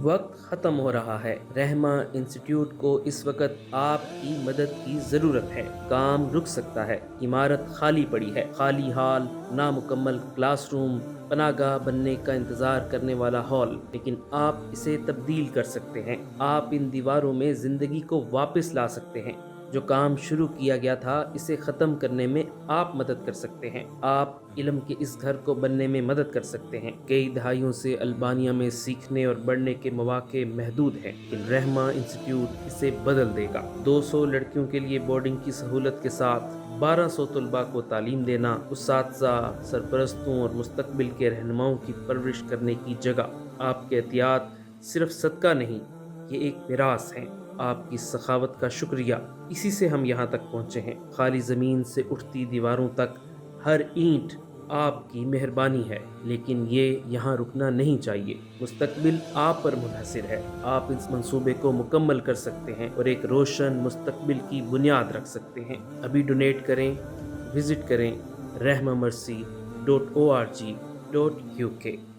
وقت ختم ہو رہا ہے۔ رحمہ انسٹیٹیوٹ کو اس وقت آپ کی مدد کی ضرورت ہے۔ کام رک سکتا ہے۔ عمارت خالی پڑی ہے۔ خالی ہال، نامکمل کلاس روم، پناہ گاہ بننے کا انتظار کرنے والا ہال، لیکن آپ اسے تبدیل کر سکتے ہیں۔ آپ ان دیواروں میں زندگی کو واپس لا سکتے ہیں۔ جو کام شروع کیا گیا تھا اسے ختم کرنے میں آپ مدد کر سکتے ہیں۔ آپ علم کے اس گھر کو بننے میں مدد کر سکتے ہیں۔ کئی دہائیوں سے البانیہ میں سیکھنے اور بڑھنے کے مواقع محدود ہیں، لیکن رحمہ انسٹیٹیوٹ اسے بدل دے گا۔ 200 لڑکیوں کے لیے بورڈنگ کی سہولت کے ساتھ 1200 طلباء کو تعلیم دینا، اساتذہ، سرپرستوں اور مستقبل کے رہنماؤں کی پرورش کرنے کی جگہ۔ آپ کے عطیات صرف صدقہ نہیں، یہ ایک میراث ہے۔ آپ کی سخاوت کا شکریہ، اسی سے ہم یہاں تک پہنچے ہیں۔ خالی زمین سے اٹھتی دیواروں تک ہر اینٹ آپ کی مہربانی ہے، لیکن یہ یہاں رکنا نہیں چاہیے۔ مستقبل آپ پر منحصر ہے۔ آپ اس منصوبے کو مکمل کر سکتے ہیں اور ایک روشن مستقبل کی بنیاد رکھ سکتے ہیں۔ ابھی ڈونیٹ کریں، وزٹ کریں rahmamercy.org.uk